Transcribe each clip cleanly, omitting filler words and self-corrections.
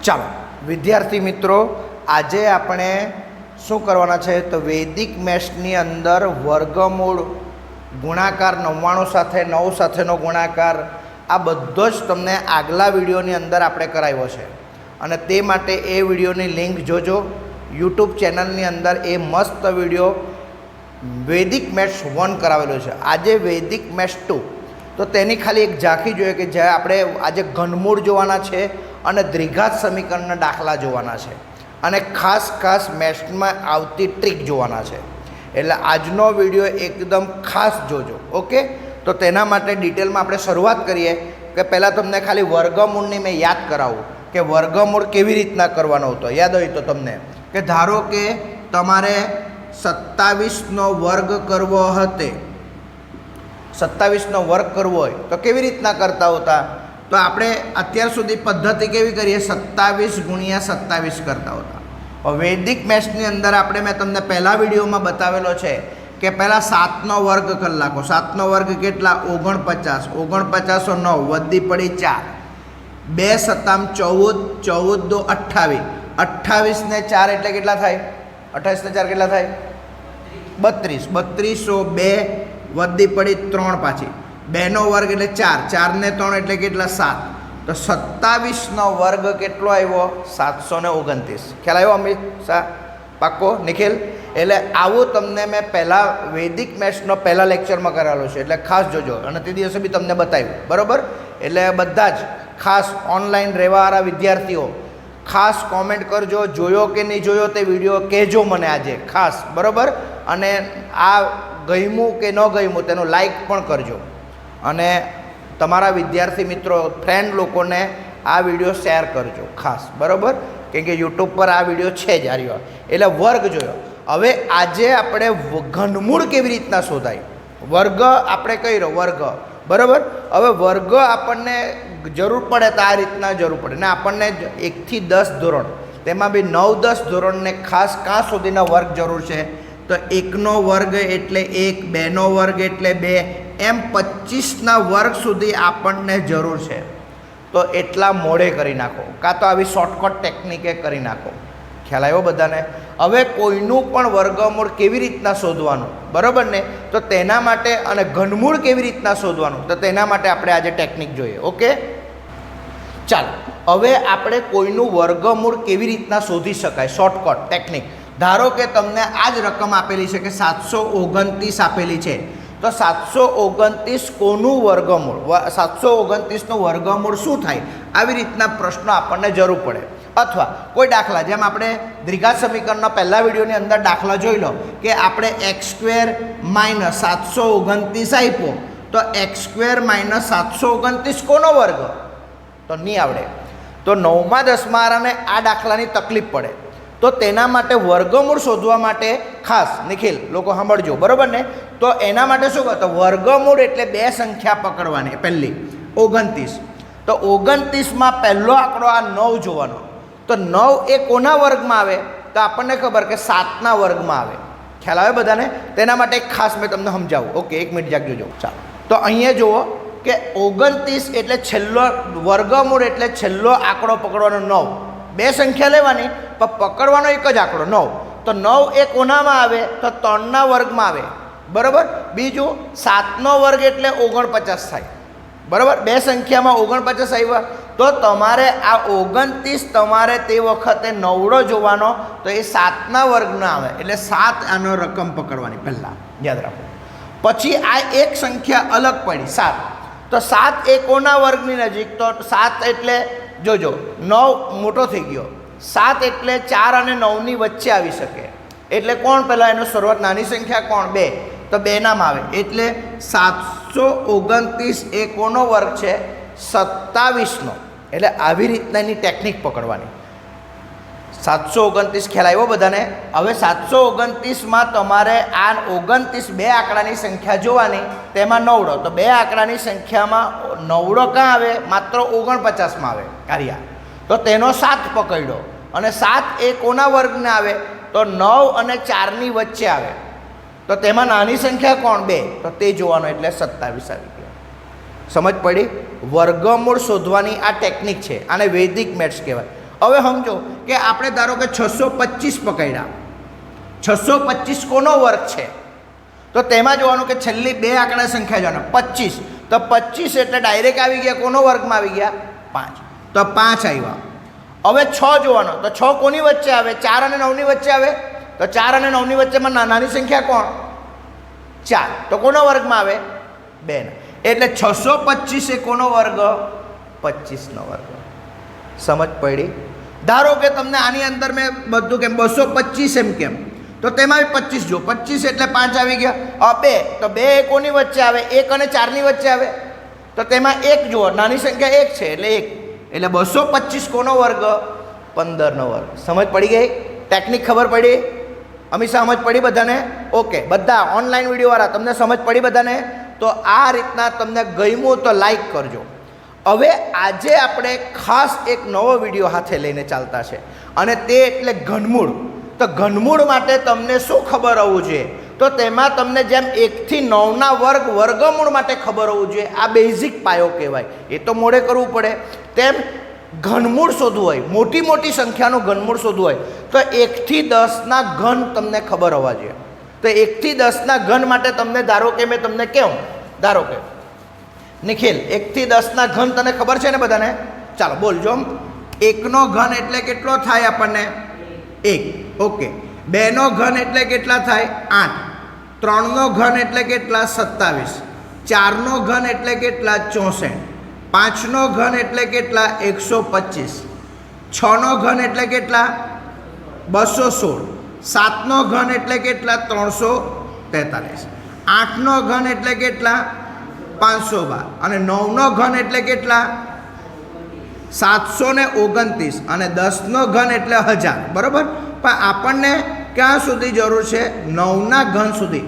ચાલો વિદ્યાર્થી મિત્રો, આજે આપણે શું કરવાના છે તો વૈદિક મેથ્સની અંદર વર્ગમૂળ, ગુણાકાર 99 સાથે 9 સાથેનો ગુણાકાર, આ બધો જ તમને આગલા વિડીયોની અંદર આપણે કરાવ્યો છે. અને તે માટે એ વિડીયોની લિંક જોજો. યુટ્યુબ ચેનલની અંદર એ મસ્ત વિડીયો વૈદિક મેથ્સ 1 કરાવેલો છે. આજે વૈદિક મેથ્સ 2, તો તેની ખાલી એક ઝાંખી જોઈએ કે જે આપણે આજે ઘનમૂળ જોવાના છે અને દ્વિઘાત સમીકરણના દાખલા જોવાના છે અને ખાસ મેથ્સમાં આવતી ટ્રીક જોવાના છે. એટલે આજનો વિડીયો એકદમ ખાસ જોજો. ઓકે, તો તેના માટે ડિટેલમાં આપણે શરૂઆત કરીએ કે પહેલાં તમને ખાલી વર્ગમૂળની મેં યાદ કરાવું કે વર્ગમૂળ કેવી રીતના કરવાનો હતો. યાદ હોય તો તમને કે ધારો કે તમારે 27નો વર્ગ કરવો હતે, 27નો વર્ગ કરવો હોય તો કેવી રીતના કરતા હોતા? તો આપણે અત્યાર સુધી પદ્ધતિ કેવી કરીએ? 27 ગુણ્યા 27 કરતા હોતા. વૈદિક મેથ્સની અંદર આપણે મેં તમને પહેલા વિડીયોમાં બતાવેલો છે કે પહેલાં 7નો વર્ગ કરી નાખો. 7નો વર્ગ કેટલા? 49. 49 9 વધી પડી 4, 2 સત્તામ 14, 14 દો 28, 28 ને 4 એટલે કેટલા થાય? 28 ને 4 કેટલા થાય? 32. 32 2 વધી પડી 3 પાછી, 2નો વર્ગ એટલે 4, 4 ને 3 એટલે કેટલા? 7. તો 27નો વર્ગ કેટલો આવ્યો? 729. ખ્યાલ આવ્યો અમિત શાહ? પાક્કો નિખિલ? એટલે આવું તમને મેં પહેલાં વૈદિક મેથ્સનો પહેલાં લેક્ચરમાં કરાવેલો છે, એટલે ખાસ જોજો. અને તે દિવસે બી તમને બતાવ્યું, બરાબર? એટલે બધા જ ખાસ ઓનલાઈન રહેવાવાળા વિદ્યાર્થીઓ ખાસ કોમેન્ટ કરજો, જોયો કે નહીં જોયો તે વિડીયો કહેજો મને આજે ખાસ, બરાબર? અને આ ગમ્યું કે ન ગમ્યું તેનું લાઈક પણ કરજો. અને તમારા વિદ્યાર્થી મિત્રો, ફ્રેન્ડ લોકોને આ વિડીયો શેર કરજો ખાસ, બરાબર? કેમ કે યુટ્યુબ પર આ વિડીયો છે જ આર્યો. એટલે વર્ગ જોયો. હવે આજે આપણે ઘનમૂળ કેવી રીતના શોધાય, વર્ગ આપણે કહી રહ્યો વર્ગ, બરાબર? હવે વર્ગ આપણને જરૂર પડે તો આ રીતના જરૂર પડે ને આપણને 1 થી 10 ધોરણ, તેમાં બી 9 10 ધોરણને ખાસ કાં સુધીના વર્ગ જરૂર છે? તો 1નો વર્ગ એટલે 1, 2નો વર્ગ એટલે 2, એમ 25ના વર્ગ સુધી આપણને જરૂર છે. તો એટલા મોડે કરી નાખો, કાં તો આવી શોર્ટકટ ટેકનિકે કરી નાખો. ખ્યાલ આવ્યો બધાને? હવે કોઈનું પણ વર્ગમૂળ કેવી રીતના શોધવાનું, બરાબર ને? તો તેના માટે, અને ઘનમૂળ કેવી રીતના શોધવાનું, તો તેના માટે આપણે આજે ટેકનિક જોઈએ. ઓકે, ચાલો હવે આપણે કોઈનું વર્ગમૂળ કેવી રીતના શોધી શકાય, શોર્ટકટ ટેકનિક. ધારો કે તમને આ જ રકમ આપેલી છે કે 729 આપેલી છે, તો 729 કોનું વર્ગમૂળ, 729નું વર્ગમૂળ શું થાય? આવી રીતના પ્રશ્નો આપણને જરૂર પડે. અથવા કોઈ દાખલા, જેમ આપણે દ્વિઘાત સમીકરણના પહેલા વિડીયોની અંદર દાખલા જોઈ લો કે આપણે x² - 729 આપ્યો, તો x² - 729 કોનો વર્ગ? તો નહીં આવડે. તો 9મા 10માને આ દાખલાની તકલીફ પડે. તો તેના માટે વર્ગમૂળ શોધવા માટે ખાસ નિખિલ લોકો સાંભળજો, બરાબર ને? તો એના માટે શું કરતો? વર્ગમૂળ એટલે 2 સંખ્યા પકડવાની. પહેલી 29, તો 29માં પહેલો આંકડો આ 9 જોવાનો. તો 9 એ કોના વર્ગમાં આવે? તો આપણને ખબર કે 7ના વર્ગમાં આવે. ખ્યાલ આવે બધાને? તેના માટે ખાસ મેં તમને સમજાવું. ઓકે, 1 મિનિટ જાગ જોજો. ચાલો, તો અહીંયા જુઓ કે 29 એટલે છેલ્લો વર્ગમૂળ એટલે છેલ્લો આંકડો પકડવાનો 9. 2 સંખ્યા લેવાની પણ પકડવાનો એક જ આંકડો 9. તો 9 એ કોનામાં આવે? તો 3ના વર્ગમાં આવે, બરાબર? બીજું 7નો વર્ગ એટલે 49 થાય, બરાબર? 2 સંખ્યામાં 49 આવ્યા, તો તમારે આ 29 તમારે તે વખતે નવડો જોવાનો, તો એ 7ના વર્ગનો આવે. એટલે 7 આનો રકમ પકડવાની પહેલાં, યાદ રાખો. પછી આ એક સંખ્યા અલગ પડી 7, તો 7 એ કોના વર્ગની નજીક? તો 7 એટલે જોજો 9 મોટો થઈ ગયો, 7 એટલે 4 અને 9ની વચ્ચે આવી શકે. એટલે કોણ પહેલાં? એનો શરૂઆત નાની સંખ્યા કોણ? 2, તો 2નામાં આવે. એટલે 729 એ કોનો વર્ગ છે? 27નો. એટલે આવી રીતના એની ટેકનિક પકડવાની. 729 ખ્યાલ આવ્યો બધાને? હવે 729માં તમારે આ 29 2 આંકડાની સંખ્યા જોવાની, તેમાં નવડો. તો 2 આંકડાની સંખ્યામાં નવડો ક્યાં આવે? માત્ર 49માં આવે કાર્યા. તો તેનો 7 પકડ્યો, અને 7 એ કોના વર્ગને આવે? તો 9 અને 4ની વચ્ચે આવે. તો તેમાં નાની સંખ્યા કોણ? 2, તો તે જોવાનો. એટલે 27 આવી ગયો. સમજ પડી? વર્ગમૂળ શોધવાની આ ટેકનિક છે, આને વૈદિક મેથ્સ કહેવાય. હવે સમજો કે આપણે ધારો કે 625 પકડ્યા, 625 કોનો વર્ગ છે? તો તેમાં જોવાનું કે છેલ્લી બે આંકડા સંખ્યા જોવાના 25, તો 25 એટલે ડાયરેક્ટ આવી ગયા કોનો વર્ગમાં આવી ગયા? 5, તો 5 આવ્યા. હવે 6 જોવાનો, તો 6 કોની વચ્ચે આવે? 4 અને 9ની વચ્ચે આવે. તો 4 અને 9ની વચ્ચેમાં નાની સંખ્યા કોણ? 4, તો કોનો વર્ગમાં આવે? 2. એટલે 625 એ કોનો વર્ગ? 25નો વર્ગ. સમજ પડી? ધારો કે તમને આની અંદર મેં બધું કેમ 225 એમ કેમ, તો તેમાં 25 જો, 25 એટલે 5 આવી ગયા. 2, તો 2 એ કોની વચ્ચે આવે? 1 અને 4ની વચ્ચે આવે. તો તેમાં 1 જુઓ, નાની સંખ્યા 1 છે એટલે 1, એટલે 225 કોનો વર્ગ? 15નો વર્ગ. સમજ પડી ગઈ? ટેકનિક ખબર પડી? હંમેશા સમજ પડી બધાને? ઓકે, બધા ઓનલાઈન વિડીયોવાળા તમને સમજ પડી બધાને? તો આ રીતના તમને ગમ્યું તો લાઈક કરજો. હવે આજે આપણે ખાસ એક નવો વિડીયો હાથે લઈને ચાલતા છે, અને તે એટલે ઘનમૂળ. તો ઘનમૂળ માટે તમને શું ખબર હોવું જોઈએ? તો તેમાં તમને જેમ 1 થી 9ના વર્ગ વર્ગમૂળ માટે ખબર હોવું જોઈએ. આ બેઝિક પાયો કહેવાય, એ તો મોડે કરવું પડે. તેમ ઘનમૂળ શોધવું હોય, મોટી મોટી સંખ્યાનું ઘનમૂળ શોધવું હોય, તો 1 થી 10ના ઘન તમને ખબર હોવા જોઈએ. તો 1 થી 10ના ઘન માટે તમને ધારો કે મેં તમને કહું, ધારો કે નિખિલ 1 થી 10ના ઘન તને ખબર છે ને બધાને? ચાલો બોલજો. 1નો ઘન એટલે કેટલો થાય આપણને? 1. ઓકે. 2નો ઘન એટલે કેટલા થાય? 8. 3નો ઘન એટલે કેટલા? 27. 4નો ઘન એટલે કેટલા? 64. 5નો ઘન એટલે કેટલા? 125. 6નો ઘન એટલે કેટલા? 216. 7નો ઘન એટલે કેટલા? 343. 8નો ઘન એટલે કેટલા? 512. અને 9નો ઘન એટલે કેટલા? 729. અને 10નો ઘન એટલે 1000. બરાબર? પણ આપણને ક્યાં સુધી જરૂર છે? 9ના ઘન સુધી.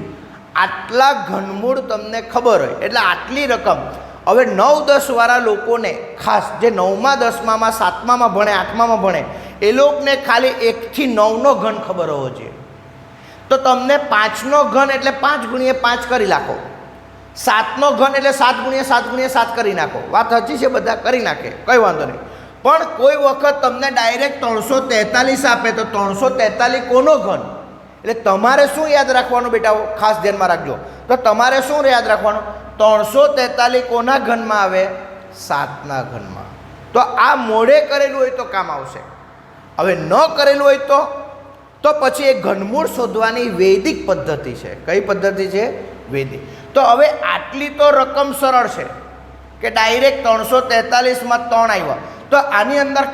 આટલા ઘનમૂળ તમને ખબર હોય એટલે આટલી રકમ. હવે 9-10 વાળા લોકોને ખાસ, જે 9મા 10મામાં 7મામાં ભણે, 8મામાં ભણે, એ લોકોને ખાલી 1 થી 9નો ઘન ખબર હોવો જોઈએ. તો તમને 5નો ઘન એટલે 5 ગુણ્યા 5 કરી નાખો. 7નો ઘન એટલે 7 ગુણ્યા 7 ગુણ્યા 7 કરી નાખો. વાત સાચી છે? બધા કરી નાખે, કંઈ વાંધો નહીં. પણ કોઈ વખત તમને ડાયરેક્ટ 343 આપે, તો 343 કોનો ઘન? એટલે તમારે શું યાદ રાખવાનું બેટાઓ? ખાસ ધ્યાનમાં રાખજો. તો તમારે શું યાદ રાખવાનું? 343 કોના ઘનમાં આવે? 7ના ઘનમાં. તો આ મોડે કરેલું હોય તો કામ આવશે. હવે ન કરેલું હોય તો પછી એ ઘનમૂળ શોધવાની વૈદિક પદ્ધતિ છે. કઈ પદ્ધતિ છે? વૈદિક. તો હવે આટલી તો રકમ સરળ છે કે ડાયરેક્ટ 343માં 3 આવ્યા. તો આની અંદર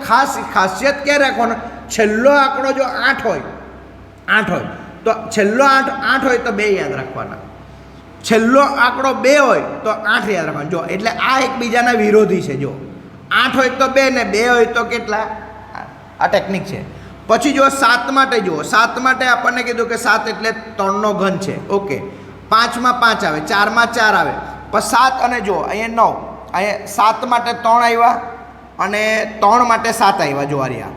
ખાસિયત ક્યાં રાખવાનો? છેલ્લો આંકડો જો 8 હોય, 8 હોય તો છેલ્લો 8 હોય તો 2 યાદ રાખવાના. છેલ્લો આંકડો 2 હોય તો 8 યાદ રાખવાના. જો એટલે આ એકબીજાના વિરોધી છે. જો 8 હોય તો 2 ને 2 હોય તો કેટલા? આ ટેકનિક છે. પછી જો 7 માટે જુઓ. 7 માટે આપણને કીધું કે 7 એટલે 3નો ઘન છે. ઓકે. 5માં 5 આવે, 4માં 4 આવે, પછી 7 અને જો અહીંયા 9, અહીંયા 7 માટે 3 આવ્યા અને 3 માટે 7 આવ્યા. જો રહ્યા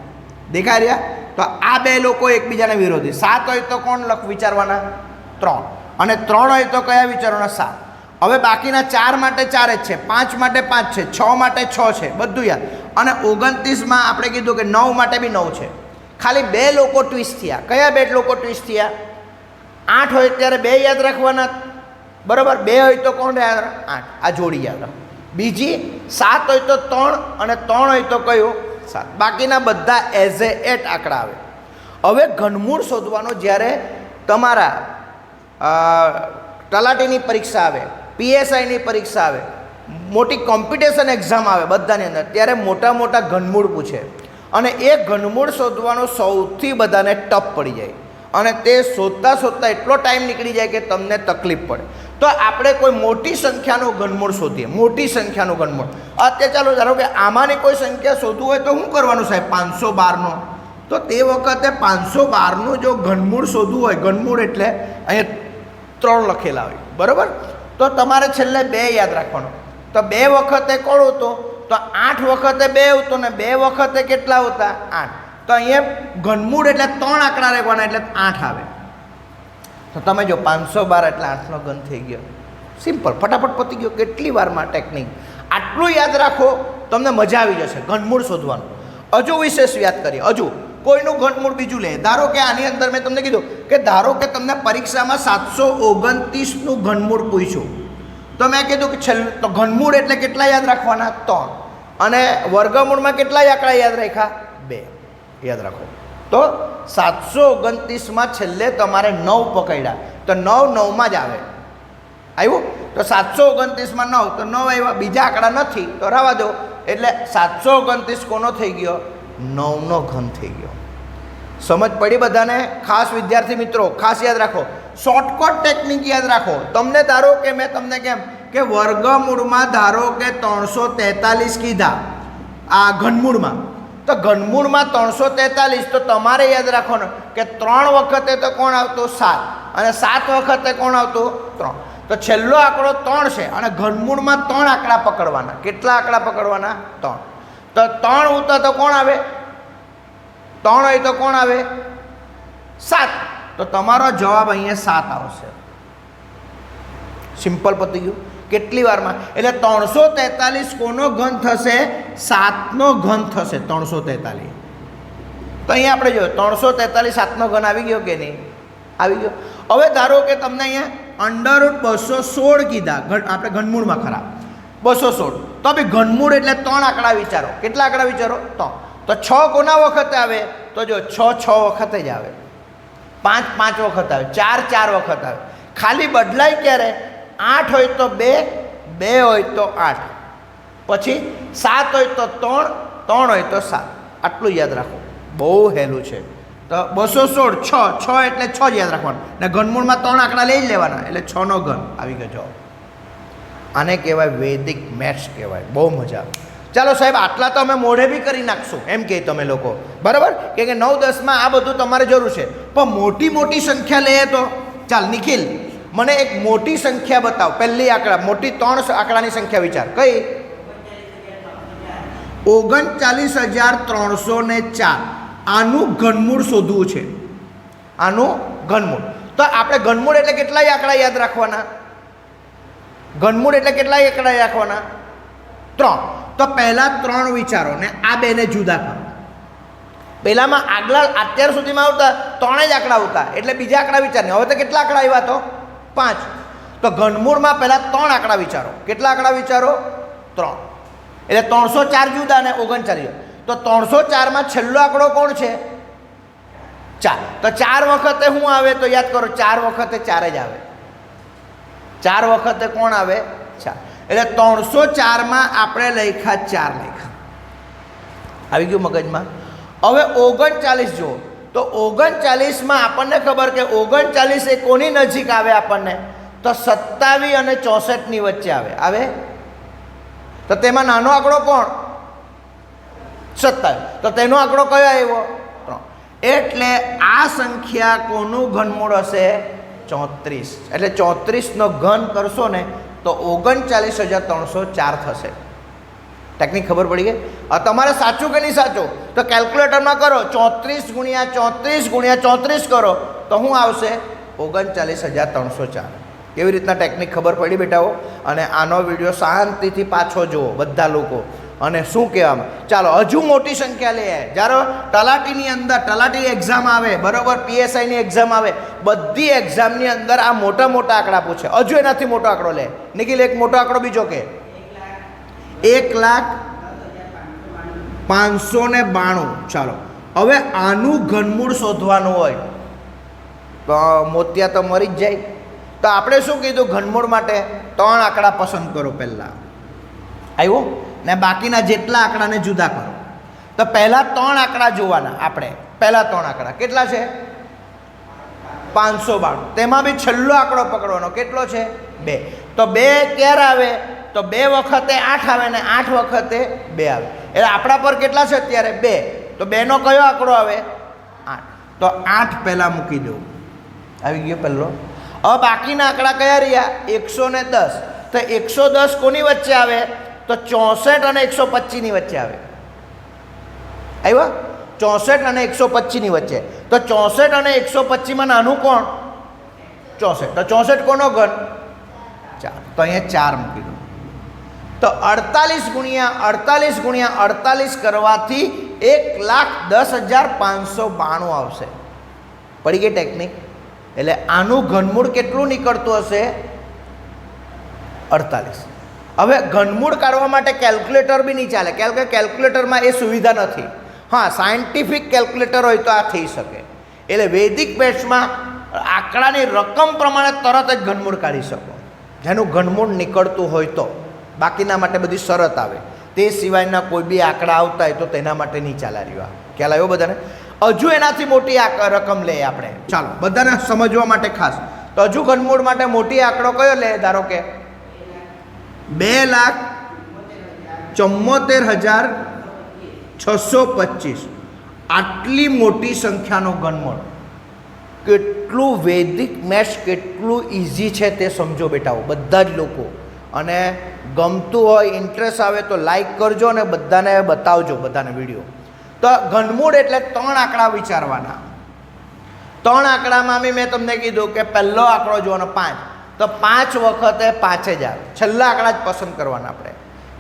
દેખાય રહ્યા? તો આ બે લોકો એકબીજાના વિરોધી. 7 હોય તો કોણ વિચારવાના? 3. અને 3 હોય તો કયા વિચારવાના? 7. હવે બાકીના 4 માટે 4 જ છે, 5 માટે 5 છે, 6 માટે 6 છે, બધું યાદ. અને 29માં આપણે કીધું કે 9 માટે બી 9 છે. ખાલી 2 લોકો ટ્વિસ્ટ થયા. કયા 2 લોકો ટ્વિસ્ટ થયા? 8 હોય ત્યારે 2 યાદ રાખવાના, બરાબર? 2 હોય તો કોણ યાદ? 8. આ જોડી યાદ રાખ. બીજી 7 હોય તો 3 અને 3 હોય તો કયું? 7. બાકીના બધા એઝ એટ આંકડા આવે. હવે ઘનમૂળ શોધવાનો જ્યારે તમારા તલાટીની પરીક્ષા આવે, PSIની પરીક્ષા આવે, મોટી કોમ્પિટિશન એક્ઝામ આવે બધાની અંદર, ત્યારે મોટા મોટા ઘનમૂળ પૂછે. અને એ ઘનમૂળ શોધવાનો સૌથી બધાને ટફ પડી જાય. અને તે શોધતા એટલો ટાઈમ નીકળી જાય કે તમને તકલીફ પડે. તો આપણે કોઈ મોટી સંખ્યાનું ઘનમૂળ શોધીએ. મોટી સંખ્યાનું ઘનમૂળ અત્યારે ચાલો ધારો કે આમાંની કોઈ સંખ્યા શોધવું હોય તો શું કરવાનું સાહેબ? 512નો. તો તે વખતે 512નું જો ઘનમૂળ શોધવું હોય, ઘનમૂળ એટલે અહીંયા 3 લખેલા હોય, બરાબર? તો તમારે છેલ્લે 2 યાદ રાખવાનું. તો 2 વખતે કોણ હતું? તો 8 વખતે 2 હતું ને 2 વખતે કેટલા હતા? 8. તો અહીંયા ઘનમૂળ એટલે 3 આંકડા રહેવાના એટલે 8 આવે. તો તમે જો 512 એટલે 8નો ઘન થઈ ગયો. સિમ્પલ, ફટાફટ પતી ગયો. કેટલી વારમાં ટેકનિક. આટલું યાદ રાખો, તમને મજા આવી જશે ઘનમૂળ શોધવાનું. હજુ વિશેષ યાદ કરીએ. હજુ કોઈનું ઘનમૂળ બીજું લે. ધારો કે આની અંદર મેં તમને કીધું કે ધારો કે તમને પરીક્ષામાં 729નું ઘનમૂળ પૂછ્યું, તો મેં કીધું કે તો ઘનમૂળ એટલે કેટલા યાદ રાખવાના? 3. અને વર્ગમૂળમાં કેટલા આંકડા યાદ રાખ્યા? 2 યાદ રાખો. તો 729માં છેલ્લે તમારે 9 પકડ્યા, તો 9 9માં જ આવે. આવ્યું? તો 729માં 9, તો 9 આવ્યા. બીજા આંકડા નથી તો રહેવા દો. એટલે 729 કોનો થઈ ગયો? 9નો ઘન થઈ ગયો. સમજ પડી બધાને? ખાસ વિદ્યાર્થી મિત્રો ખાસ યાદ રાખો, શોર્ટકટ ટેકનિક યાદ રાખો. તમને ધારો કે મેં તમને કેમ કે વર્ગમૂળમાં ધારો કે 343 કીધા આ ઘનમૂળમાં, તો ઘનમૂળમાં 343, તો તમારે યાદ રાખવાનું કે 3 વખતે તો કોણ આવતું? 7, અને 7 વખતે કોણ આવતું? 3. તો છેલ્લો આંકડો 3 છે અને ઘનમૂળમાં 3 આંકડા પકડવાના. કેટલા આંકડા પકડવાના? 3. તો 3 ઉતા તો કોણ આવે? 3 હોય તો કોણ આવે? 7. તો તમારો જવાબ અહીંયા 7 આવશે. સિમ્પલ પતી ગયું. કેટલી વારમાં? એટલે 343 કોનો ઘન થશે? 7નો ઘન થશે. 343. તો અહીંયા આપણે જોયું 343 7નો ઘન આવી ગયો કે નહીં? આવી ગયો. હવે ધારો કે તમને અહીંયા √216 કીધા, આપણે ઘનમૂળમાં ખરા 216, તો ભાઈ ઘનમૂળ એટલે 3 આંકડા વિચારો. કેટલા આંકડા વિચારો? 3. તો 6 કોના વખતે આવે? તો જો 6 વખતે જ આવે, 5 વખત આવે, 4 વખત આવે. ખાલી બદલાય ક્યારે? 8 હોય તો 2, 2 હોય તો 8, પછી 7 હોય તો 3, 3 હોય તો 7. આટલું યાદ રાખો, બહુ સહેલું છે. તો 216 6 એટલે 6 જ યાદ રાખવાનું, ને ઘનમૂળમાં 3 આંકડા લઈ જ લેવાના, એટલે 6નો ઘન આવી ગયો જવાબ. આને કહેવાય વૈદિક મેથ્સ કહેવાય. બહુ મજા આવે. ચાલો સાહેબ, આટલા તો અમે મોઢે બી કરી નાખશું એમ કહે તમે લોકો, બરાબર? કે 9 10માં આ બધું તમારે જરૂર છે, પણ મોટી મોટી સંખ્યા લઈએ તો ચાલ. નિખિલ, મને એક મોટી સંખ્યા બતાવ. પહેલી આંકડા મોટી 3 આંકડાની સંખ્યા વિચાર. કઈ? 39304. આનું ઘનમૂળ શોધવું છે. આનું ઘનમૂળ. તો આપણે ઘનમૂળ એટલે કેટલાય આંકડા યાદ રાખવાના? ઘનમૂળ એટલે કેટલાય આંકડા રાખવાના? 3. તો પહેલા 3 વિચારો ને આ બેને જુદા કરો. પહેલામાં આગલા અત્યાર સુધીમાં આવતા 3 જ આંકડા આવતા, એટલે બીજા આંકડા વિચારને. હવે તો કેટલા આંકડા આવ્યા? તો 5. તો ઘનમૂળમાં પહેલા 3 આંકડા વિચારો. કેટલા આંકડા વિચારો? 3. એટલે 304 જુદા ને 39. તો 304માં છેલ્લો આંકડો કોણ છે? 4. તો 4 વખતે શું આવે? તો યાદ કરો, 4 વખતે 4 જ આવે. 4 વખતે કોણ આવે? 4. એટલે 304માં આપણે લખ્યા 4 લખ્યા. આવી ગયું મગજમાં? હવે 39 જુઓ. તો 39માં આપણને ખબર કે 39 એ કોની નજીક આવે આપણને? તો 27 અને 64ની વચ્ચે આવે. આવે? તો તેમાં નાનો આંકડો કોણ? 27. તો તેનો આંકડો કયો આવ્યો? 3. એટલે આ સંખ્યા કોનું ઘનમૂળ હશે? 34. એટલે 34નો ઘન કરશો ને તો 39304 થશે. ટેકનિક ખબર પડી ગઈ? તમારે સાચું કે નહીં સાચું? તો કેલ્ક્યુલેટરમાં કરો, 34 ગુણ્યા 34 ગુણ્યા 34 કરો તો શું આવશે? 39304. કેવી રીતના ટેકનિક ખબર પડી બેટાઓ? અને આનો વિડીયો શાંતિથી પાછો જુઓ બધા લોકો. અને શું કહેવામાં? ચાલો હજુ મોટી સંખ્યા લઈએ. જ્યારે તલાટીની અંદર તલાટી એક્ઝામ આવે, બરાબર, PSIની એક્ઝામ આવે, બધી એક્ઝામની અંદર આ મોટા મોટા આંકડા પૂછે. હજુ એનાથી મોટો આંકડો લે. નિખિલ, એક મોટો આંકડો બીજો કે 1,05,92. ચાલો હવે આનું ઘનમૂળ શોધવાનું હોય તો મોતિયા તો મરી જ જાય. તો આપણે શું કીધું? ઘનમૂળ માટે 3 આંકડા પસંદ કરો પહેલાં. આવ્યું? ને બાકીના જેટલા આંકડાને જુદા કરો. તો પહેલા 3 આંકડા જોવાના આપણે. પહેલા 3 આંકડા કેટલા છે? 592. તેમાં બી છેલ્લો આંકડો પકડવાનો. કેટલો છે? 2. તો 2 ક્યારે આવે? તો 2 વખતે 8 આવે ને 8 વખતે 2 આવે. એટલે આપણા પર કેટલા છે અત્યારે? 2. તો 2નો કયો આંકડો આવે? 8. તો 8 પહેલાં મૂકી દઉં. આવી ગયો પહેલો. હવે બાકીના આંકડા કયા રહ્યા? 110. તો 110 કોની વચ્ચે આવે? તો 64 અને 125ની વચ્ચે આવે. આવ્યા? 64 અને 125ની વચ્ચે. તો 64 અને 125માં નાનું કોણ? 64. તો 64 કોનો ઘન? 4. તો અહીંયા 4 મૂકી દો. તો 48 ગુણ્યા 48 કરવાથી 1,10,592 આવશે. પડી ગઈ ટેકનિક. એટલે આનું ઘનમૂળ કેટલું નીકળતું હશે? 48. હવે ઘનમૂળ કાઢવા માટે કેલ્ક્યુલેટર બી નહીં ચાલે, કારણ કે કેલ્ક્યુલેટરમાં એ સુવિધા નથી. હા, સાયન્ટિફિક કેલ્ક્યુલેટર હોય તો આ થઈ શકે. એટલે વૈદિક મેથ્સમાં આંકડાની રકમ પ્રમાણે તરત જ ઘનમૂળ કાઢી શકો, જેનું ઘનમૂળ નીકળતું હોય તો. બાકીના માટે બધી શરત આવે, તે સિવાયના કોઈ બી આંકડા આવતા હોય તો તેના માટે નહીં ચાલે રહ્યું. ખ્યાલ આવ્યો બધાને? હજુ એનાથી મોટી રકમ લઈએ આપણે. ચાલો બધાને સમજવા માટે ખાસ, તો હજુ ઘનમૂળ માટે મોટી આંકડો કયો લે? ધારો કે 2,74,625. આટલી મોટી સંખ્યાનો ઘનમૂળ. કેટલું વૈદિક મેથ્સ કેટલું ઇઝી છે તે સમજો બેટાઓ, બધા જ લોકો. અને ગમતું હોય, ઇન્ટરેસ્ટ આવે તો લાઈક કરજો અને બધાને બતાવજો, બધાને વિડીયો. તો ઘનમૂળ એટલે 3 આંકડા વિચારવાના. 3 આંકડામાં મેં તમને કીધું કે પહેલો આંકડો જોવાનો 5, તો 5 વખતે 5,000. છેલ્લા આંકડા જ પસંદ કરવાના આપણે.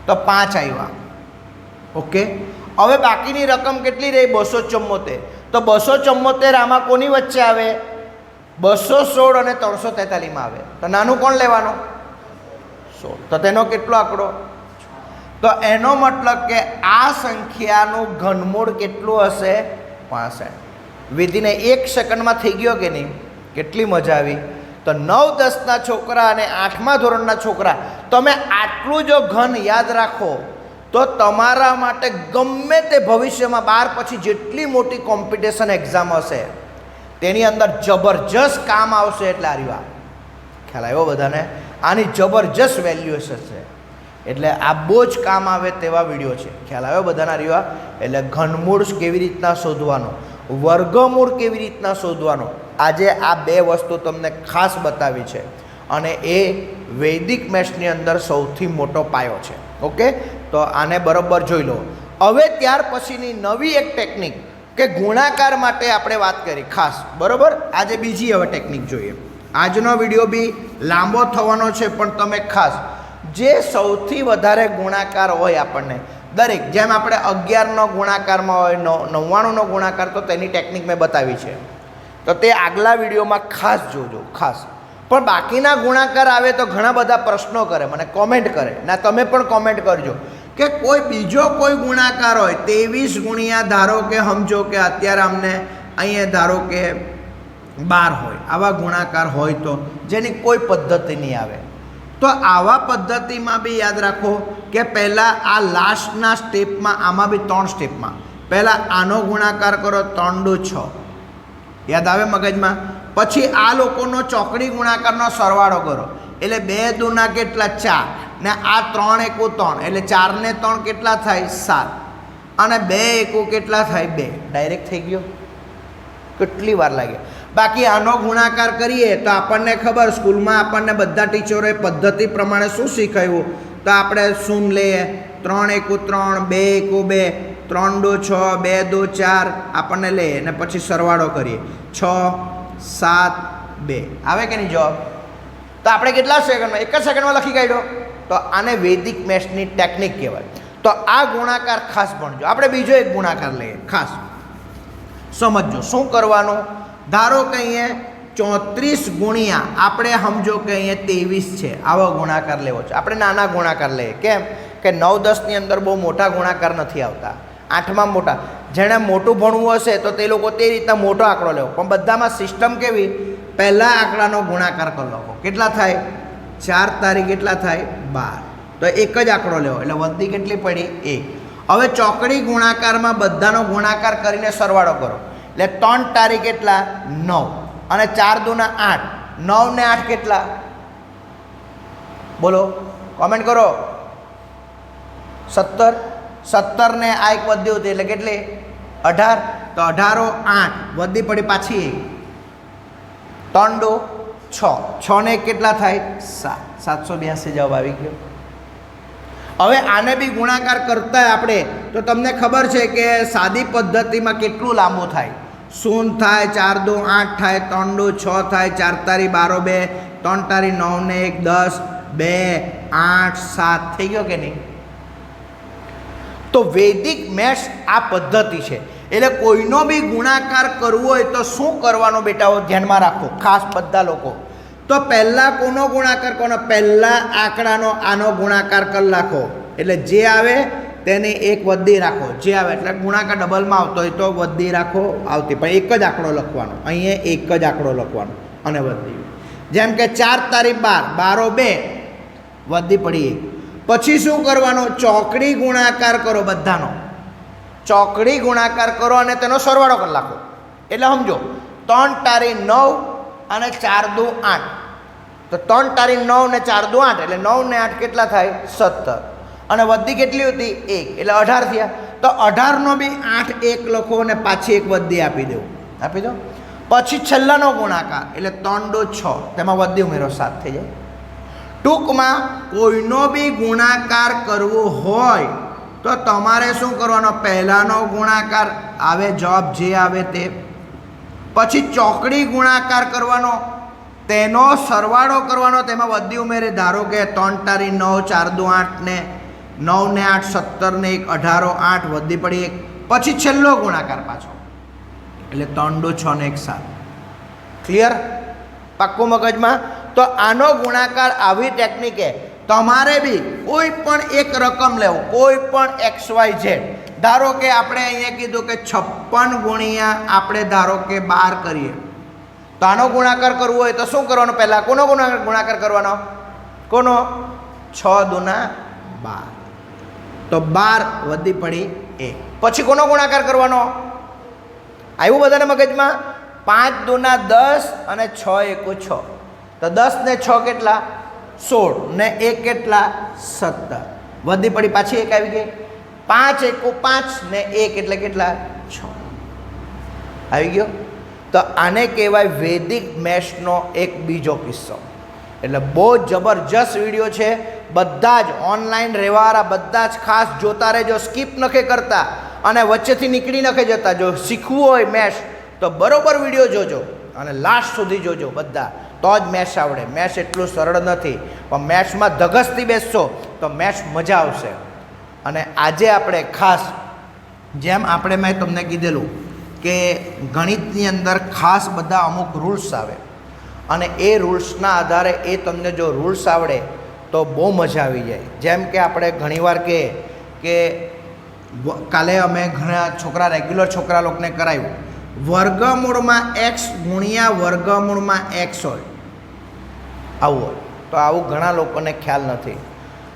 તો 5 આવ્યા. ઓકે, હવે બાકીની રકમ કેટલી રહી? 274. તો 274 આમાં કોની વચ્ચે આવે? 216 અને 343માં આવે. તો નાનું કોણ લેવાનું? 16. તો તેનો કેટલો આંકડો? તો એનો મતલબ કે આ સંખ્યાનું ઘનમૂળ કેટલું હશે? 65. વિધિને 1 સેકન્ડમાં થઈ ગયો કે નહીં? કેટલી મજા આવી. તો 9, 10ના છોકરા અને 8મા ધોરણના છોકરા, તમે આટલું જો ઘન યાદ રાખો તો તમારા માટે ગમે તે ભવિષ્યમાં 12 પછી જેટલી મોટી કોમ્પિટિશન એક્ઝામ હશે તેની અંદર જબરજસ્ત કામ આવશે. એટલે આ રહ્યું, ખ્યાલ આવ્યો બધાને? આની જબરજસ્ત વેલ્યુએશન છે. એટલે આ બહુ જ કામ આવે તેવા વિડીયો છે. ખ્યાલ આવ્યો બધાના રહ્યું? એટલે ઘનમૂળ કેવી રીતના શોધવાનો, વર્ગમૂળ કેવી રીતના શોધવાનો, આજે આ 2 વસ્તુ તમને ખાસ બતાવી છે. અને એ વૈદિક મેથ્સની અંદર સૌથી મોટો પાયો છે. ઓકે, તો આને બરાબર જોઈ લો. હવે ત્યાર પછીની નવી એક ટેકનિક કે ગુણાકાર માટે આપણે વાત કરી ખાસ, બરાબર? આજે બીજી હવે ટેકનિક જોઈએ. આજનો વિડીયો બી લાંબો થવાનો છે, પણ તમે ખાસ જે સૌથી વધારે ગુણાકાર હોય આપણને દરેક, જેમ આપણે 11નો ગુણાકારમાં હોય, 99નો ગુણાકાર, તો તેની ટેકનિક મેં બતાવી છે. તો તે આગલા વિડીયોમાં ખાસ જોજો, ખાસ. પણ બાકીના ગુણાકાર આવે તો ઘણા બધા પ્રશ્નો કરે, મને કોમેન્ટ કરે. ના, તમે પણ કોમેન્ટ કરજો કે કોઈ બીજો કોઈ ગુણાકાર હોય, 23 ગુણ્યા ધારો કે સમજો કે અત્યારે અમને અહીંયા ધારો કે 12 હોય, આવા ગુણાકાર હોય તો જેની કોઈ પદ્ધતિ નહીં આવે. તો આવા પદ્ધતિમાં બી યાદ રાખો કે પહેલાં આ લાસ્ટના સ્ટેપમાં, આમાં બી 3 સ્ટેપમાં, પહેલાં આનો ગુણાકાર કરો 3×6, યાદ આવે મગજમાં? પછી આ લોકોનો ચોકડી ગુણાકારનો સરવાળો કરો, એટલે 2 દુના કેટલા? 4, ને આ 3 એકુ 3, એટલે 4 ને 3 કેટલા થાય? 7, અને 2 એકુ કેટલા થાય? 2. ડાયરેક્ટ થઈ ગયો. કેટલી વાર લાગે? બાકી આનો ગુણાકાર કરીએ તો આપણને ખબર, સ્કૂલમાં આપણને બધા ટીચરોએ પદ્ધતિ પ્રમાણે શું શીખવ્યું? તો આપણે શૂન લઈએ, 3 એકુ 3, 2 એકુ 2, 3×6, 2×4 આપણને લઈએ, અને પછી સરવાળો કરીએ, 6, 7, 2. આવે કે નહીં જવાબ? તો આપણે કેટલા સેકન્ડમાં? 1 જ સેકન્ડમાં લખી કાઢ્યો. તો આને વૈદિક મેથ્સની ટેકનિક કહેવાય. તો આ ગુણાકાર ખાસ ભણજો. આપણે બીજો એક ગુણાકાર લઈએ, ખાસ સમજો શું કરવાનું. ધારો કે અહીંયા 34 ગુણ્યા, આપણે સમજો કે અહીંયા 23 છે, આવો ગુણાકાર લેવો છે. આપણે નાના ગુણાકાર લઈએ. કેમ કે 9, 10ની અંદર બહુ મોટા ગુણાકાર નથી આવતા, 8માં મોટા. જેણે મોટું ભણવું હશે તો તે લોકો તે રીતના મોટો આંકડો લેવો. પણ બધામાં સિસ્ટમ કેવી? પહેલા આંકડાનો ગુણાકાર કરી લો. કેટલા થાય? 4 તારીખ કેટલા થાય? 12. તો એક જ આંકડો લેવો, એટલે વધી કેટલી પડી? 1. હવે ચોકડી ગુણાકારમાં બધાનો ગુણાકાર કરીને સરવાળો કરો, એટલે 3 તારીખ કેટલા? 9, અને 4 દુના 8, 9 ને 8 કેટલા? બોલો, કોમેન્ટ કરો. 17. 17 ને આ એક વધ્યું હતું, એટલે કેટલી? 18. તો 18 8 વધી પડી પાછી 1, 3 2 6, 6 ને 1 કેટલા થાય? 7. 782 જવાબ આવી ગયો. હવે આને બી ગુણાકાર કરતા આપણે, તો તમને ખબર છે કે સાદી પદ્ધતિમાં કેટલું લાંબુ થાય? 0 થાય, 4 2 8 થાય, 3 2 6 થાય, 4 તારી 12 2, 3 તારી 9 ને 1 10, 2 8 7 થઈ ગયો કે નહીં? તો વૈદિક મેથ્સ આ પદ્ધતિ છે. એટલે કોઈનો બી ગુણાકાર કરવો હોય તો શું કરવાનું બેટાઓ ધ્યાનમાં રાખો ખાસ બધા લોકો. તો પહેલાં કોનો ગુણાકાર કરવાનો? પહેલાં આંકડાનો આનો ગુણાકાર કરી નાખો. એટલે જે આવે તેને એક વધી રાખો. જે આવે એટલે ગુણાકાર ડબલમાં આવતો હોય તો વધી રાખો આવતી, પણ એક જ આંકડો લખવાનો. અહીંયા એક જ આંકડો લખવાનો અને વધી. જેમ કે 4 તારીખ 12, 12 2 વધી પડી 1. પછી શું કરવાનું? ચોકડી ગુણાકાર કરો બધાનો. ચોકડી ગુણાકાર કરો અને તેનો સરવાળો કરી નાખો. એટલે સમજો 3 તારીખ 9 અને 4 દુ 8. તો 3 તારીખ 9 ને 4 દુ 8 એટલે 9 ને 8 કેટલા થાય? 17. અને વધી કેટલી હતી? 1 એટલે 18 થયા. તો 18નો બી 8 1 લખો અને પાછી એક વધી આપી દો. આપી દો. પછી છેલ્લાનો ગુણાકાર એટલે 3 દુ 6, તેમાં વધી ઉમેરો 7 થઈ જાય. ટૂંકમાં કોઈનો બી ગુણાકાર કરવો હોય તો તમારે શું કરવાનો? પહેલાંનો ગુણાકાર આવે જવાબ જે આવે તે, પછી ચોકડી ગુણાકાર કરવાનો, તેનો સરવાળો કરવાનો, તેમાં વધી ઉમેરે. ધારો કે 3 તારીખ 9 4 દુ 8 ને 9 ને 8 17 ને 1 18 8 વધી પડી 1. પછી છેલ્લો ગુણાકાર પાછો એટલે 3 દુ 6 ને 1 7. ક્લિયર? પાક્કું મગજમાં? તો આનો ગુણાકાર આવી ટેકનિકે તમારે બી કોઈ પણ એક રકમ લેવું, કોઈ પણ XYZ. ધારો કે આપણે અહીંયા કીધું કે 56 ગુણ્યા આપણે ધારો કે 12 કરીએ, તો આનો ગુણાકાર કરવો હોય તો શું કરવાનું? પહેલાં કોનો ગુણાકાર કરવાનો? કોનો? 6 દુના 12. તો 12 વધી પડી 1. પછી કોનો ગુણાકાર કરવાનો? આવ્યું બધાને મગજમાં? 5 દુના 10 અને 6 એકુ 6. તો 10 ને 6 કેટલા? 16 ને 1 કેટલા? 17. વધી પડી પાછી 1 આવી ગઈ. 5 એકુ 5 ને 1 એટલે કેટલા? 6 આવી ગયો. તો આને કહેવાય વૈદિક મેથ્સનો એક બીજો કિસ્સો. એટલે બહુ જબરજસ્ત વિડીયો છે. બધા જ ઓનલાઈન રહેવાવાળા બધા જ ખાસ જોતા રહેજો, સ્કીપ નખે કરતા અને વચ્ચેથી નીકળી નખે જતા. જો શીખવું હોય મેથ્સ તો બરોબર વિડીયો જોજો અને લાસ્ટ સુધી જોજો બધા, તો જ મેથ્સ આવડે. મેથ્સ એટલું સરળ નથી, પણ મેથ્સમાં ધગસથી બેસશો તો મેથ્સ મજા આવશે. અને આજે આપણે ખાસ જેમ આપણે મેં તમને કીધેલું કે ગણિતની અંદર ખાસ બધા અમુક રૂલ્સ આવે અને એ રૂલ્સના આધારે એ તમને જો રૂલ્સ આવડે તો બહુ મજા આવી જાય. જેમ કે આપણે ઘણીવાર કે કાલે અમે ઘણા છોકરા રેગ્યુલર છોકરા લોકોને કરાવ્યું, વર્ગમૂળમાં x ગુણ્યા વર્ગમૂળમાં x હોય આવું હોય. તો આવું ઘણા લોકોને ખ્યાલ નથી.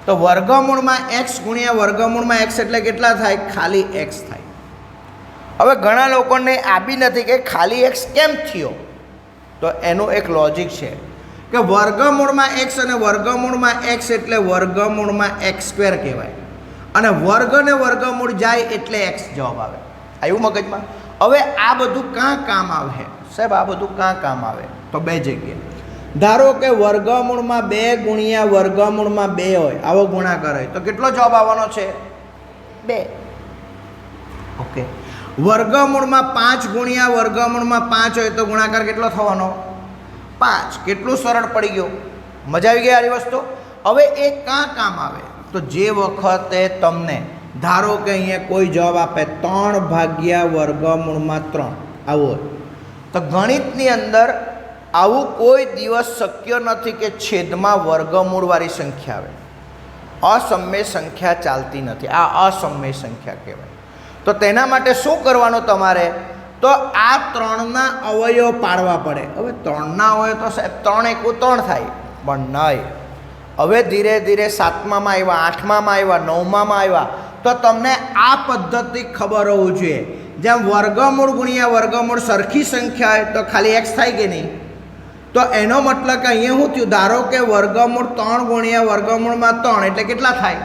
તો વર્ગમૂળમાં x ગુણ્યા વર્ગમૂળમાં x એટલે કેટલા થાય? ખાલી x થાય. હવે ઘણા લોકોને આ બી નથી કે ખાલી x કેમ થયો. તો એનું એક લોજિક છે કે વર્ગમૂળમાં x અને વર્ગમૂળમાં x એટલે વર્ગમૂળમાં x² કહેવાય, અને વર્ગ ને વર્ગમૂળ જાય એટલે x જવાબ આવે. આવ્યું મગજમાં? હવે આ બધું કાં કામ આવે સાહેબ? આ બધું કાં કામ આવે? તો બે જગ્યાએ. ધારો કે વર્ગમૂળમાં 2 ગુણ્યા વર્ગમૂળમાં 2 હોય, આવો ગુણાકાર હોય તો કેટલો જવાબ આવવાનો છે? 2. ઓકે. વર્ગમૂળમાં 5 ગુણ્યા વર્ગમૂળમાં 5 હોય તો ગુણાકાર કેટલો થવાનો? 5. કેટલું સરળ પડી ગયું? મજા આવી ગઈ આની વસ્તુ? હવે એ કાં કામ આવે? તો જે વખતે તમને ધારો કે અહીંયા કોઈ જવાબ આપે 3 ભાગ્યા વર્ગમૂળમાં 3 આવું હોય, તો ગણિતની અંદર આવું કોઈ દિવસ શક્ય નથી કે છેદમાં વર્ગમૂળવાળી સંખ્યા આવે. અસમય સંખ્યા ચાલતી નથી. આ અસમય સંખ્યા કહેવાય. તો તેના માટે શું કરવાનું તમારે? તો આ 3ના અવયવ પાડવા પડે. હવે 3ના અવયવ તો સાહેબ 3 એકુ 3 થાય, પણ નહીં. હવે ધીરે ધીરે 7મામાં આવ્યા, 8મામાં આવ્યા, 9મામાં આવ્યા, તો તમને આ પદ્ધતિ ખબર હોવું જોઈએ. જેમ વર્ગમૂળ ગુણ્યા વર્ગમૂળ સરખી સંખ્યા હોય તો ખાલી x થાય કે નહીં? તો એનો મતલબ કે અહીંયા શું થયું? ધારો કે વર્ગમૂળ 3 ગુણ્યા વર્ગમૂળમાં 3 એટલે કેટલા થાય?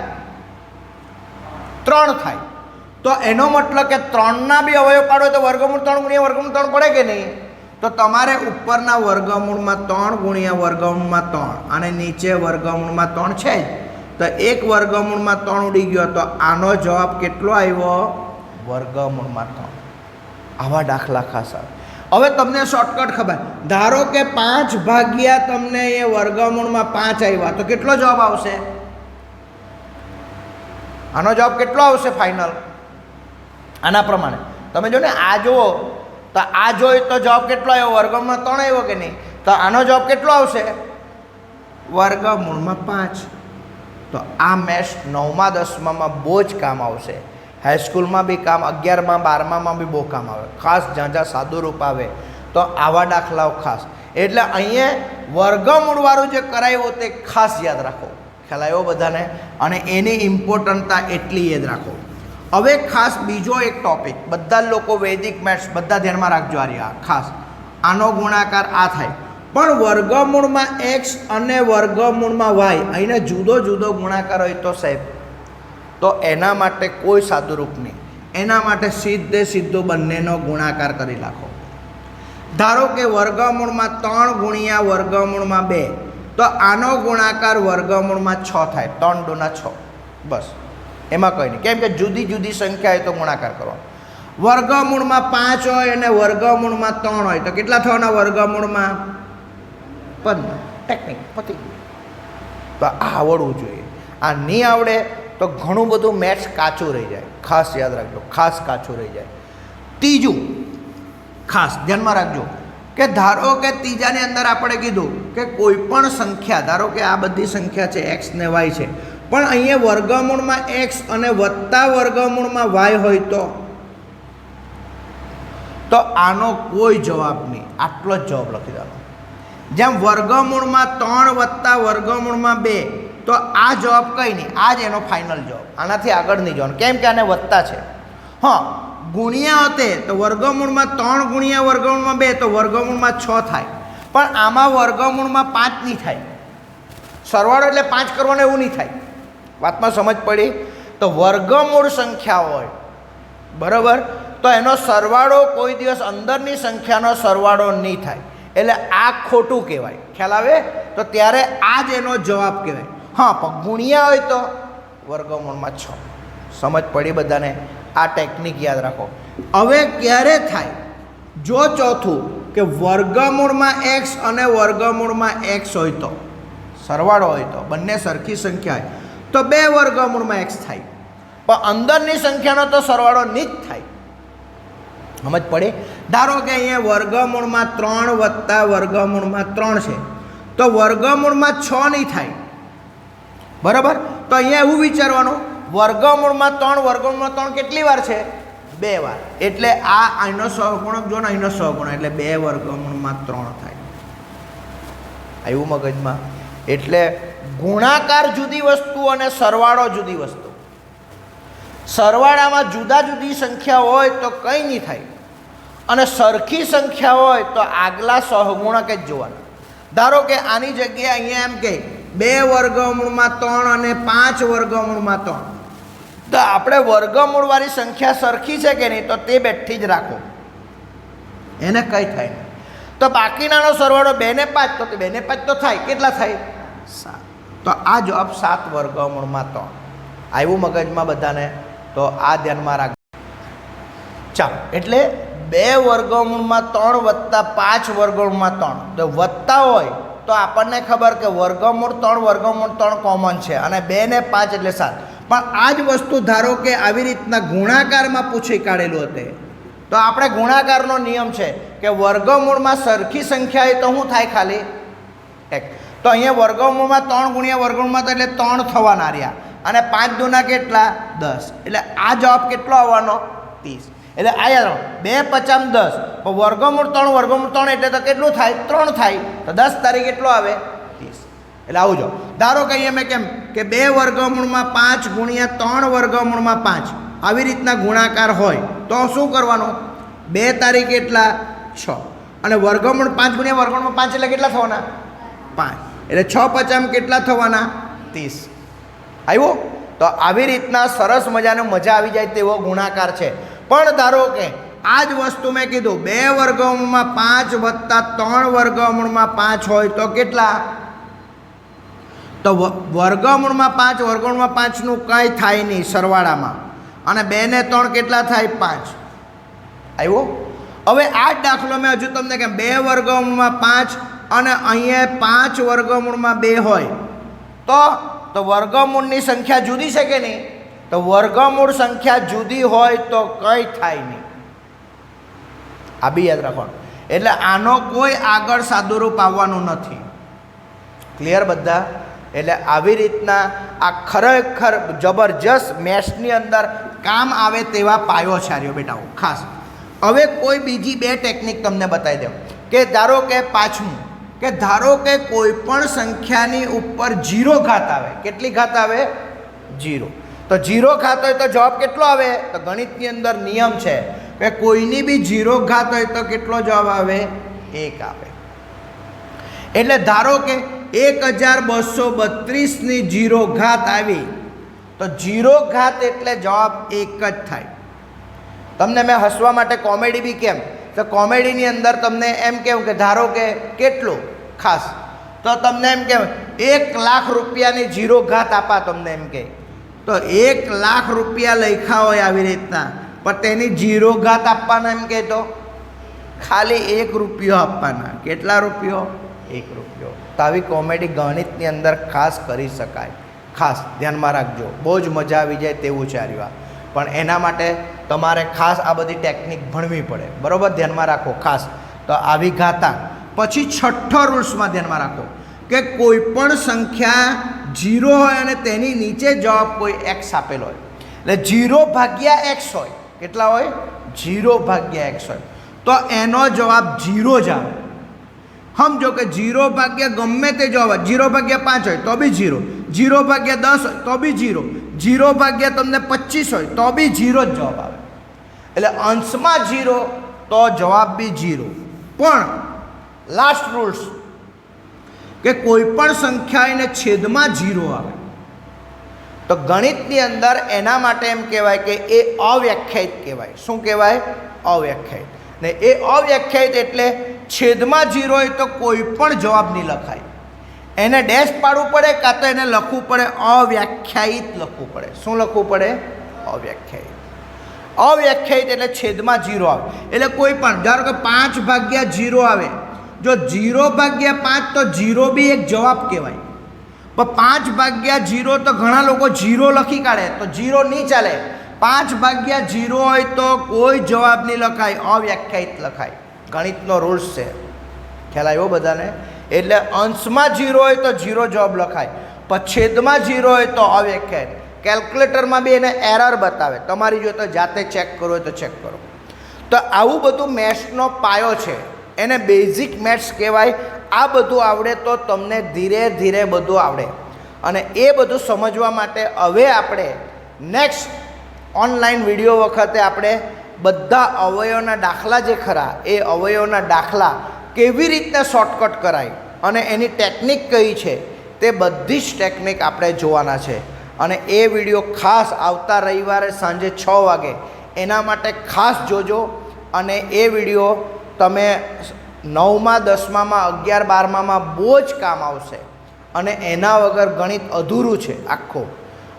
3 થાય. તો એનો મતલબ કે 3ના બી અવયવ પાડો તો વર્ગમૂળ 3 ગુણ્યા વર્ગમૂળ 3 પડે કે નહીં? તો તમારે ઉપરના વર્ગમૂળમાં 3 ગુણ્યા વર્ગમૂળમાં 3 અને નીચે વર્ગમૂળમાં 3 છે જ, તો એક વર્ગમૂળમાં 3 ઉડી ગયો, તો આનો જવાબ કેટલો આવ્યો? વર્ગમૂળમાં 3. આવા દાખલા ખાસ આવે. હવે તમને શોર્ટકટ ખબર. ધારો કે 5 ભાગ્યા તમને એ વર્ગમૂળમાં 5 આવ્યા તો કેટલો જવાબ આવશે? આનો જવાબ કેટલો આવશે ફાઇનલ? આના પ્રમાણે તમે જો ને આ જુઓ તો આ જોઈએ તો જવાબ કેટલો આવ્યો? વર્ગમૂળમાં 3 આવ્યો કે નહીં? તો આનો જવાબ કેટલો આવશે? વર્ગમૂળમાં 5. તો આ મેથ્સ 9મા 10મામાં બહુ જ કામ આવશે. હાઈસ્કૂલમાં બી કામ, 11મા 12મામાં બી બહુ કામ આવે. ખાસ જ્યાં જ્યાં સાદું રૂપ આવે તો આવા દાખલાઓ ખાસ. એટલે અહીંયા વર્ગમૂળવાળું જે કરાયું તે ખાસ યાદ રાખો. ખ્યાલ આવ્યો બધાને? અને એની ઇમ્પોર્ટન્ટતા એટલી યાદ રાખો. હવે ખાસ બીજો એક ટોપિક, બધા લોકો વૈદિક મેથ્સ બધા ધ્યાનમાં રાખજો. આ ખાસ આનો ગુણાકાર આ થાય, પણ વર્ગમૂળમાં એક્સ અને વર્ગમૂળમાં વાય અહીંને જુદો જુદો ગુણાકાર હોય તો સાહેબ, તો એના માટે કોઈ સાદુરૂપ નહીં. એના માટે સીધો બંનેનો ગુણાકાર કરી નાખો. ધારો કે વર્ગમૂળમાં 3 ગુણ્યા વર્ગમૂળમાં 2, તો આનો ગુણાકાર વર્ગમૂળમાં 6 થાય. 3 દુના 6, બસ. એમાં કંઈ નહીં, કેમ કે જુદી જુદી સંખ્યા હોય તો ગુણાકાર કરવાનો. વર્ગમૂળમાં 5 હોય અને વર્ગમૂળમાં 3 હોય તો કેટલા થવાના? વર્ગમૂળમાં 15. ટેકનિક પતી. તો આ આવડવું જોઈએ. આ નહીં આવડે તો ઘણું બધું મેથ્સ કાચું રહી જાય. ખાસ યાદ રાખજો, ખાસ કાચું રહી જાય. ત્રીજું ખાસ ધ્યાનમાં રાખજો કે ધારો કે ત્રીજાની અંદર આપણે કીધું કે કોઈ પણ સંખ્યા, ધારો કે આ બધી સંખ્યા છે એક્સ ને વાય છે, પણ અહીંયા વર્ગમૂળમાં એક્સ અને વત્તા વર્ગમૂળમાં વાય હોય તો આનો કોઈ જવાબ નહીં. આટલો જ જવાબ લખી દેવાનો. જેમ વર્ગમૂળમાં 3 વત્તા વર્ગમૂળમાં 2, તો આ જવાબ કંઈ નહીં, આ જ એનો ફાઇનલ જવાબ. આનાથી આગળ નહીં જવાનું, કેમ કે આને વત્તા છે. હા, ગુણ્યા હતે તો વર્ગમૂળમાં 3 ગુણ્યા વર્ગમૂળમાં 2 તો વર્ગમૂળમાં 6 થાય, પણ આમાં વર્ગમૂળમાં 5 નહીં થાય. સરવાળો એટલે 5 કરવાનો એવું નહીં થાય. વાતમાં સમજ પડી? તો વર્ગમૂળ સંખ્યા હોય બરાબર, તો એનો સરવાળો કોઈ દિવસ અંદરની સંખ્યાનો સરવાળો નહીં થાય. એટલે આ ખોટું કહેવાય. ખ્યાલ આવે? તો ત્યારે આ જ એનો જવાબ કહેવાય. હા, પણ ગુણ્યા હોય તો વર્ગમૂળમાં 6. સમજ પડી બધાને? આ ટેકનિક યાદ રાખો. હવે ક્યારે થાય? જો ચોથું કે વર્ગમૂળમાં એક્સ અને વર્ગમૂળમાં એક્સ હોય તો, સરવાળો હોય તો, બંને સરખી સંખ્યા હોય તો 2 વર્ગમૂળમાં એક્સ થાય, પણ અંદરની સંખ્યાનો તો સરવાળો નહીં જ થાય. સમજ પડી? ધારો કે અહીંયા વર્ગમૂળમાં 3 વત્તા વર્ગમૂળમાં 3 છે, તો વર્ગમૂળમાં 6 નહીં થાય બરાબર. તો અહીંયા એવું વિચારવાનું, વર્ગમૂળમાં 3 વર્ગમૂળમાં 3 કેટલી વાર છે? 2 વાર. એટલે આ અહીંનો સહગુણક જો ને, અહીંનો સહગુણક એટલે 2 વર્ગમૂળમાં 3 થાય. આવ્યું મગજમાં? એટલે ગુણાકાર જુદી વસ્તુ અને સરવાળો જુદી વસ્તુ. સરવાળામાં જુદા જુદી સંખ્યા હોય તો કંઈ નહીં થાય, અને સરખી સંખ્યા હોય તો આગલા સહગુણક જ જોવાના. ધારો કે આની જગ્યાએ અહીંયા એમ કે 2 વર્ગમૂળમાં 3 અને 5 વર્ગમૂળમાં 3, તો આપણે વર્ગમૂળવાળી સંખ્યા સરખી છે કે નહીં તો તે બેઠી જ રાખો, એને કંઈ થાય નહીં. તો બાકીનાનો સરવાળો 2 ને 5, તો 2 ને 5 તો થાય. કેટલા થાય? 7. તો આ જવાબ 7 વર્ગમૂળમાં 3. આવ્યું મગજમાં બધાને? તો આ ધ્યાનમાં રાખજો. ચાલો, એટલે 2 વર્ગમૂળમાં 3 વત્તા 5 વર્ગમૂળમાં 3, તો વત્તા હોય તો આપણને ખબર કે વર્ગમૂળ 3 વર્ગમૂળ 3 કોમન છે, અને 2 ને 5 એટલે 7. પણ આ જ વસ્તુ ધારો કે આવી રીતના ગુણાકારમાં પૂછી કાઢેલું હતું, તો આપણે ગુણાકારનો નિયમ છે કે વર્ગમૂળમાં સરખી સંખ્યા હોય તો શું થાય? ખાલી 1. તો અહીંયા વર્ગમૂળમાં 3 ગુણ્યા વર્ગમૂળમાં તો એટલે 3 થવાના રહ્યા, અને 5 દુના કેટલા? 10. એટલે આ જવાબ કેટલો આવવાનો? 30. એટલે આ યાદ રાખો, 2 5 10, પણ વર્ગમૂળ 3 એટલે તો કેટલું થાય? 3 થાય. તો 10 તારીખ કેટલો આવે? 30. એટલે આવું જો. ધારો કે અહીંયા મેં કેમ કે 2 વર્ગમૂળમાં 5 ગુણ્યા 3 વર્ગમૂળમાં 5 આવી રીતના ગુણાકાર હોય તો શું કરવાનું? 2 તારીખ કેટલા? 6. અને વર્ગમૂળ 5 ગુણ્યા વર્ગમૂળમાં 5 એટલે કેટલા થવાના? 5. એટલે 6 50 કેટલા થવાના? 30. આવ્યું? તો આવી રીતના સરસ મજાનો મજા આવી જાય તેવો ગુણાકાર છે. પણ ધારો કે આ જ વસ્તુ મેં કીધું 2 વર્ગમૂળમાં 5 વત્તા 3 વર્ગમૂળમાં 5 હોય તો કેટલા? તો વર્ગમૂળમાં 5 વર્ગમૂળમાં 5નું કંઈ થાય નહીં સરવાળામાં, અને 2 ને 3 કેટલા થાય? 5. આવ્યું? હવે આ જ દાખલો મેં હજુ તમને કેમ 2 વર્ગમૂળમાં 5 અને અહીંયા 5 વર્ગમૂળમાં 2 હોય તો વર્ગમૂળની સંખ્યા જુદી છે કે નહીં? તો વર્ગમૂળ સંખ્યા જુદી હોય તો કંઈ થાય નહીં. આ બી યાદ રાખવાનું. એટલે આનો કોઈ આગળ સાદુરૂપ આવવાનું નથી. ક્લિયર બધા? એટલે આવી રીતના આ ખરેખર જબરજસ્ત મેથ્સની અંદર કામ આવે તેવા પાયો છાર્યો બેટાઓ ખાસ. હવે કોઈ બીજી બે ટેકનિક તમને બતાવી દઉં કે ધારો કે પાંચમું કે ધારો કે કોઈ પણ સંખ્યાની ઉપર 0 ઘાત આવે. કેટલી ઘાત આવે? 0. તો 0 ઘાત હોય તો જવાબ કેટલો આવે? તો ગણિતની અંદર નિયમ છે કે કોઈની બી 0 ઘાત હોય તો કેટલો જવાબ આવે? 1 આવે. એટલે ધારો કે 1232ની 0 ઘાત આવી તો 0 ઘાત એટલે જવાબ 1 જ થાય. તમને મેં હસવા માટે કોમેડી બી કેમ તો કોમેડીની અંદર તમને એમ કહું કે ધારો કે કેટલું ખાસ તો તમને એમ કહે 1 લાખ રૂપિયાની 0 ઘાત આપા તમને એમ કહે તો 1 લાખ રૂપિયા લખ્યા હોય આવી રીતના પણ તેની 0 ઘાત આપવાના એમ કહે તો ખાલી 1 રૂપિયો આપવાના. કેટલા રૂપિયો? 1 રૂપિયો. તો આવી કોમેડી ગણિતની અંદર ખાસ કરી શકાય. ખાસ ધ્યાનમાં રાખજો. બહુ જ મજા આવી જાય તેવું છે આ. પણ એના માટે તમારે ખાસ આ બધી ટેકનિક ભણવી પડે. બરાબર? ધ્યાનમાં રાખો ખાસ. તો આવી ઘાતા પછી છઠ્ઠો રૂલ્સમાં ધ્યાનમાં રાખો કે કોઈ પણ સંખ્યા 0 હોય અને તેની નીચે જવાબ કોઈ x આપેલો હોય એટલે 0 ભાગ્યા x હોય. કેટલા હોય? 0 ભાગ્યા x હોય તો એનો જવાબ 0 જ આવે. સમજો કે 0 ભાગ્યા ગમે તે જવાબ 0 ભાગ્યા 5 હોય તો બી 0, 0 ભાગ્યા 10 હોય તો બી 0, 0 ભાગ્યા તમને 25 હોય તો બી 0 જ જવાબ આવે. એટલે અંશમાં 0 તો જવાબ બી 0. પણ લાસ્ટ રૂલ્સ કે કોઈ પણ સંખ્યા એને છેદમાં 0 આવે તો ગણિતની અંદર એના માટે એમ કહેવાય કે એ અવ્યાખ્યાયિત કહેવાય. શું કહેવાય? અવ્યાખ્યાયિત. ને એ અવ્યાખ્યાયિત એટલે છેદમાં 0 હોય તો કોઈ પણ જવાબ નહીં લખાય. એને ડેશ પાડવું પડે કાં તો એને લખવું પડે અવ્યાખ્યાયિત લખવું પડે. શું લખવું પડે? અવ્યાખ્યાયિત. અવ્યાખ્યાયિત એટલે છેદમાં 0 આવે. એટલે કોઈ પણ ધારો કે 5 ભાગ્યા 0 આવે જો 0 ભાગ્યા 5 તો 0 બી એક જવાબ કહેવાય. પણ 5 ભાગ્યા 0 તો ઘણા લોકો 0 લખી કાઢે તો 0 નહીં ચાલે. 5 ભાગ્યા 0 હોય તો કોઈ જવાબ નહીં લખાય, અવ્યાખ્યાયિત લખાય. ગણિતનો રૂલ્સ છે. ખ્યાલ આવ્યો બધાને? એટલે અંશમાં 0 હોય તો 0 જવાબ લખાય પણ છેદમાં 0 હોય તો અવ્યાખ્યાયિત. કેલ્ક્યુલેટરમાં બી એને એરર બતાવે. તમારી જો તો જાતે ચેક કરો હોય તો ચેક કરો. તો આવું બધું મેથ્સનો પાયો છે. એને બેઝિક મેથ્સ કહેવાય. આ બધું આવડે તો તમને ધીરે ધીરે બધું આવડે. અને એ બધું સમજવા માટે હવે આપણે નેક્સ્ટ ઓનલાઈન વિડીયો વખતે આપણે બધા અવયવોના દાખલા જે ખરા એ અવયવોના દાખલા કેવી રીતે શોર્ટકટ કરાય અને એની ટેકનિક કઈ છે તે બધી જ ટેકનિક આપણે જોવાના છે. અને એ વિડીયો ખાસ આવતા રવિવારે સાંજે 6 વાગે એના માટે ખાસ જોજો. અને એ વિડીયો તમે 9મા 10મામાં 11 12મામાં બહુ જ કામ આવશે. અને એના વગર ગણિત અધૂરું છે આખું.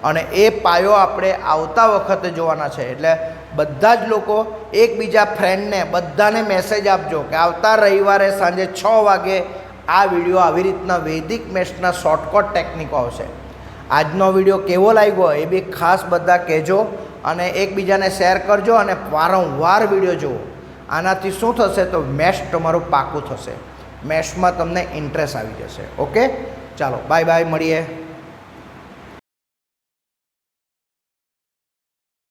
અને એ પાયો આપણે આવતા વખતે જોવાના છે. એટલે બધા જ લોકો એકબીજા ફ્રેન્ડને બધાને મેસેજ આપજો કે આવતા રવિવારે સાંજે 6 વાગે આ વિડીયો આવી રીતના વૈદિક મેથ્સના શોર્ટકટ ટેકનિકો આવશે. આજનો વિડીયો કેવો લાગ્યો એ બી ખાસ બધા કહેજો અને એકબીજાને શેર કરજો અને વારંવાર વિડીયો જુઓ. આનાથી શું થશે તો મેથ્સ તમારું પાકું થશે. મેથ્સમાં તમને ઇન્ટરેસ્ટ આવી જશે. ઓકે, ચાલો બાય બાય, મળીએ.